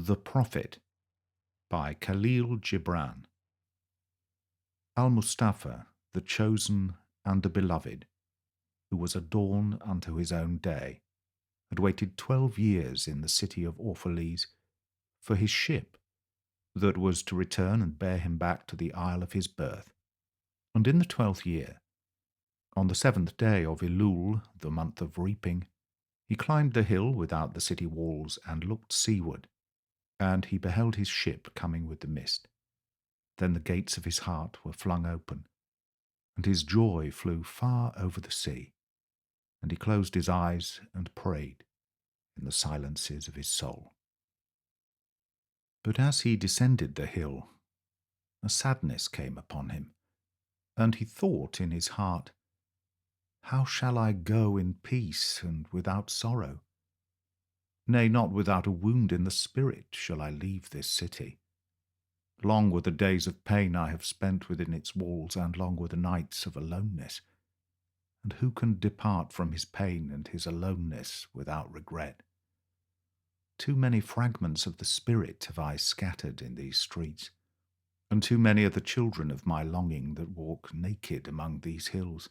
The Prophet by Kahlil Gibran. Al-Mustafa, the chosen and the beloved, who was a dawn unto his own day, had waited 12 years in the city of Orphalese for his ship that was to return and bear him back to the isle of his birth. And in the 12th year, on the 7th day of Elul, the month of reaping, he climbed the hill without the city walls and looked seaward, and he beheld his ship coming with the mist. Then the gates of his heart were flung open, and his joy flew far over the sea, and he closed his eyes and prayed in the silences of his soul. But as he descended the hill, a sadness came upon him, and he thought in his heart, "How shall I go in peace and without sorrow? Nay, not without a wound in the spirit shall I leave this city. Long were the days of pain I have spent within its walls, and long were the nights of aloneness. And who can depart from his pain and his aloneness without regret? Too many fragments of the spirit have I scattered in these streets, and too many are the children of my longing that walk naked among these hills.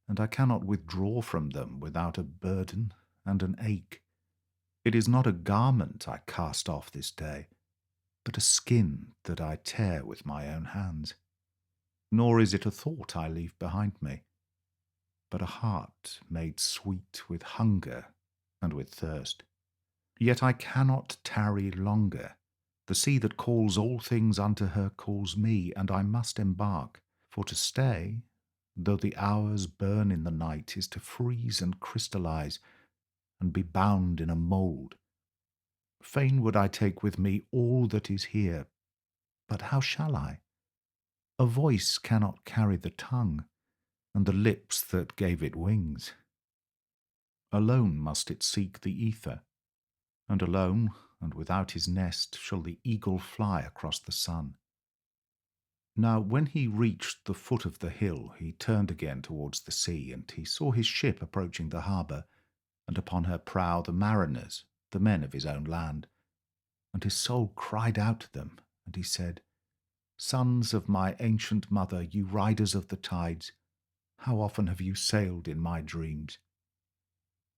And I cannot withdraw from them without a burden and an ache. It is not a garment I cast off this day, but a skin that I tear with my own hands. Nor is it a thought I leave behind me, but a heart made sweet with hunger and with thirst. Yet I cannot tarry longer. The sea that calls all things unto her calls me, and I must embark. For to stay, though the hours burn in the night, is to freeze and crystallize, and be bound in a mould. Fain would I take with me all that is here, but how shall I? A voice cannot carry the tongue, and the lips that gave it wings. Alone must it seek the ether, and alone and without his nest shall the eagle fly across the sun. Now when he reached the foot of the hill, he turned again towards the sea, and he saw his ship approaching the harbour, and upon her prow the mariners, the men of his own land. And his soul cried out to them, and he said, "Sons of my ancient mother, you riders of the tides, how often have you sailed in my dreams?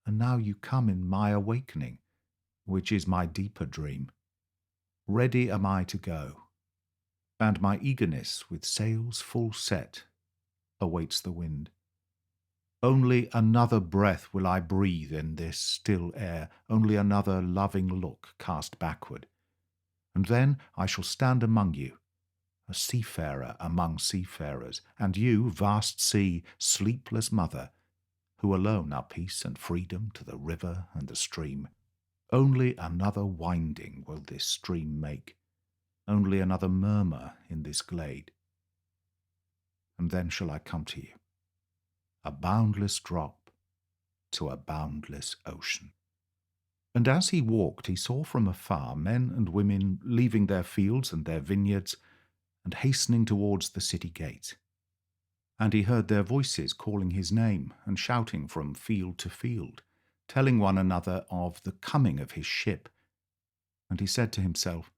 And now you come in my awakening, which is my deeper dream. Ready am I to go, and my eagerness with sails full set awaits the wind. Only another breath will I breathe in this still air, only another loving look cast backward. And then I shall stand among you, a seafarer among seafarers, and you, vast sea, sleepless mother, who alone are peace and freedom to the river and the stream. Only another winding will this stream make, only another murmur in this glade. And then shall I come to you, a boundless drop to a boundless ocean." And as he walked, he saw from afar men and women leaving their fields and their vineyards and hastening towards the city gate. And he heard their voices calling his name and shouting from field to field, telling one another of the coming of his ship. And he said to himself,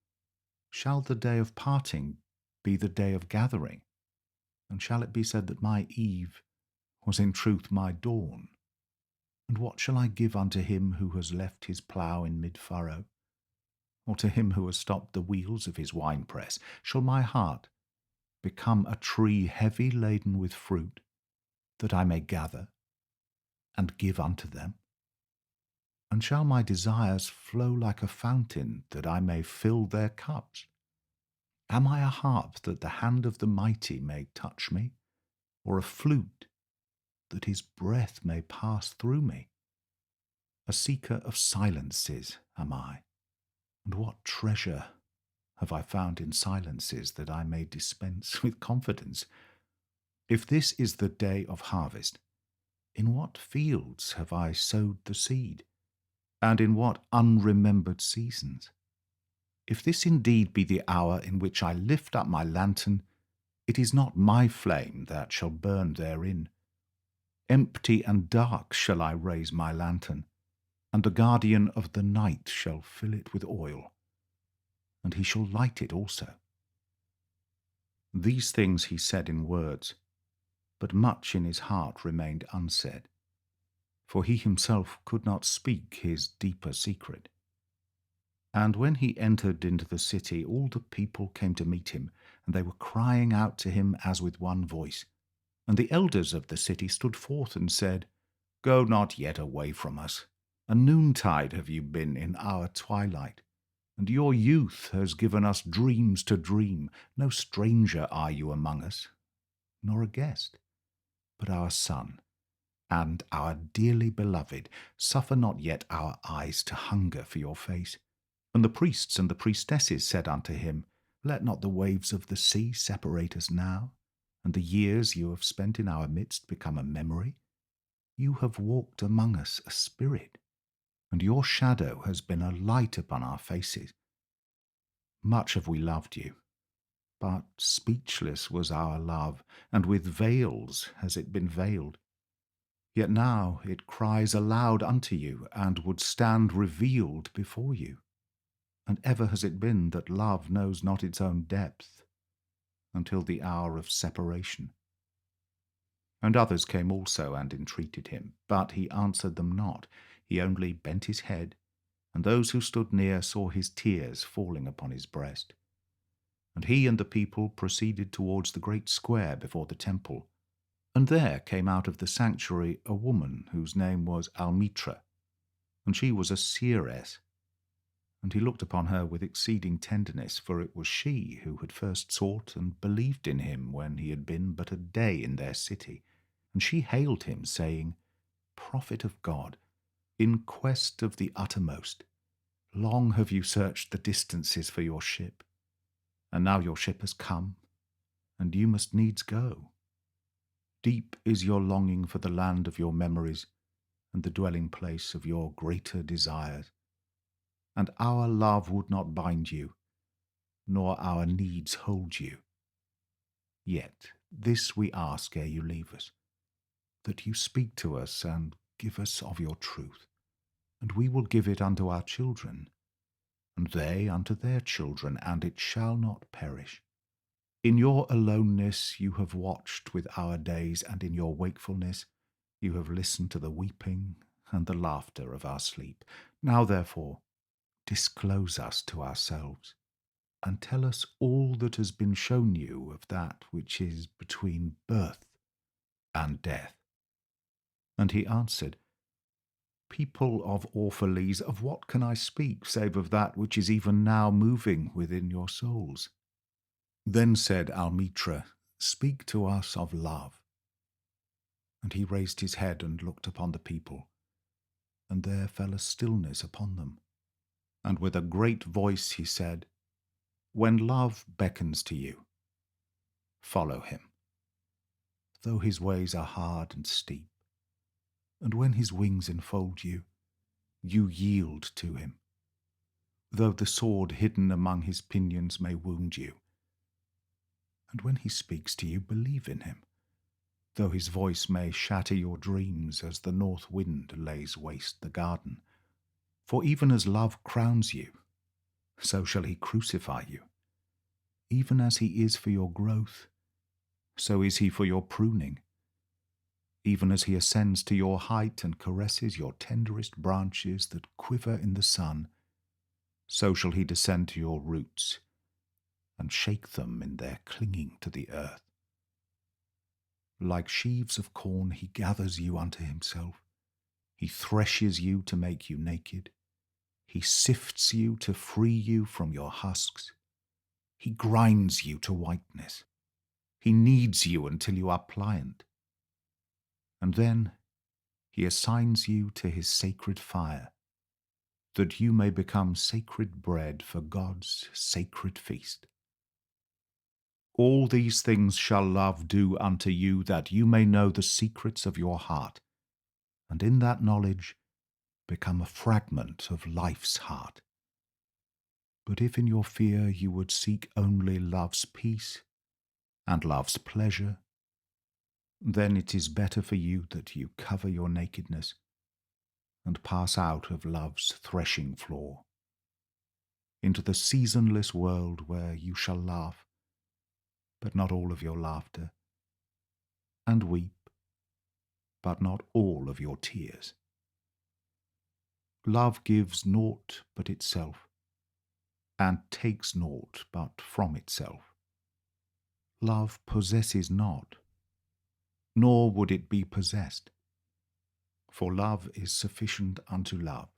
"Shall the day of parting be the day of gathering? And shall it be said that my eve was in truth my dawn? And what shall I give unto him who has left his plough in mid-furrow? Or to him who has stopped the wheels of his winepress? Shall my heart become a tree heavy laden with fruit, that I may gather and give unto them? And shall my desires flow like a fountain, that I may fill their cups? Am I a harp that the hand of the mighty may touch me, or a flute that his breath may pass through me? A seeker of silences am I, and what treasure have I found in silences that I may dispense with confidence? If this is the day of harvest, in what fields have I sowed the seed, and in what unremembered seasons? If this indeed be the hour in which I lift up my lantern, it is not my flame that shall burn therein. Empty and dark shall I raise my lantern, and the guardian of the night shall fill it with oil. and he shall light it also. These things he said in words, but much in his heart remained unsaid, for he himself could not speak his deeper secret. And when he entered into the city, all the people came to meet him, and they were crying out to him as with one voice. And the elders of the city stood forth and said, Go not yet away from us. A noontide have you been in our twilight, and your youth has given us dreams to dream. No stranger are you among us, nor a guest, but our son, and our dearly beloved. Suffer not yet our eyes to hunger for your face. And the priests and the priestesses said unto him, Let not the waves of the sea separate us now, and the years you have spent in our midst become a memory. You have walked among us a spirit, and your shadow has been a light upon our faces. Much have we loved you, but speechless was our love, and with veils has it been veiled. Yet now it cries aloud unto you, and would stand revealed before you. And ever has it been that love knows not its own depth, until the hour of separation. And others came also and entreated him, but he answered them not. He only bent his head, and those who stood near saw his tears falling upon his breast. And he and the people proceeded towards the great square before the temple. And there came out of the sanctuary a woman whose name was Almitra, and she was a seeress. And he looked upon her with exceeding tenderness, for it was she who had first sought and believed in him when he had been but a day in their city. And she hailed him, saying, Prophet of God, in quest of the uttermost, long have you searched the distances for your ship, and now your ship has come, and you must needs go. Deep is your longing for the land of your memories, and the dwelling place of your greater desires. And our love would not bind you, nor our needs hold you. Yet this we ask ere you leave us, that you speak to us and give us of your truth, and we will give it unto our children, and they unto their children, and it shall not perish. In your aloneness you have watched with our days, and in your wakefulness you have listened to the weeping and the laughter of our sleep. Now therefore disclose us to ourselves, and tell us all that has been shown you of that which is between birth and death. And he answered, People of Orphalese, of what can I speak, save of that which is even now moving within your souls? Then said Almitra, Speak to us of love. And he raised his head and looked upon the people, and there fell a stillness upon them. And with a great voice he said, When love beckons to you, follow him, though his ways are hard and steep. And when his wings enfold you, you yield to him, though the sword hidden among his pinions may wound you. And when he speaks to you, believe in him, though his voice may shatter your dreams as the north wind lays waste the garden. For even as love crowns you, so shall he crucify you. Even as he is for your growth, so is he for your pruning. Even as he ascends to your height and caresses your tenderest branches that quiver in the sun, so shall he descend to your roots and shake them in their clinging to the earth. Like sheaves of corn he gathers you unto himself. He threshes you to make you naked. He sifts you to free you from your husks. He grinds you to whiteness. He kneads you until you are pliant. And then he assigns you to his sacred fire, that you may become sacred bread for God's sacred feast. All these things shall love do unto you, that you may know the secrets of your heart, and in that knowledge become a fragment of life's heart. But if in your fear you would seek only love's peace and love's pleasure, then it is better for you that you cover your nakedness and pass out of love's threshing floor. into the seasonless world where you shall laugh, but not all of your laughter, and weep, but not all of your tears. Love gives naught but itself, and takes naught but from itself. Love possesses not, nor would it be possessed, for love is sufficient unto love.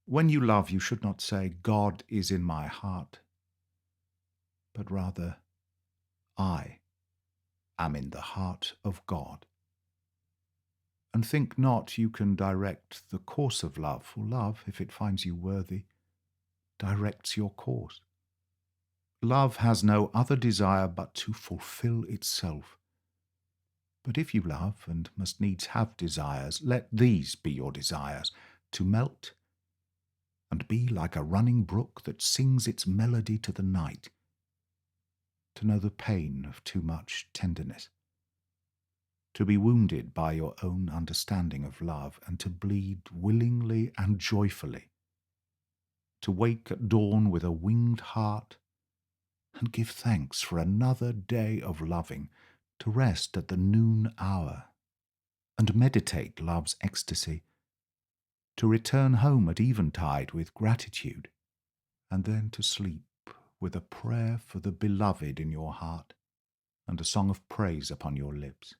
When you love, you should not say, God is in my heart, but rather, I am in the heart of God. And think not you can direct the course of love, for love, if it finds you worthy, directs your course. Love has no other desire but to fulfill itself. But if you love, and must needs have desires, let these be your desires, to melt, and be like a running brook that sings its melody to the night, to know the pain of too much tenderness, to be wounded by your own understanding of love, and to bleed willingly and joyfully, to wake at dawn with a winged heart, and give thanks for another day of loving, to rest at the noon hour, and meditate love's ecstasy, to return home at eventide with gratitude, and then to sleep with a prayer for the beloved in your heart, and a song of praise upon your lips.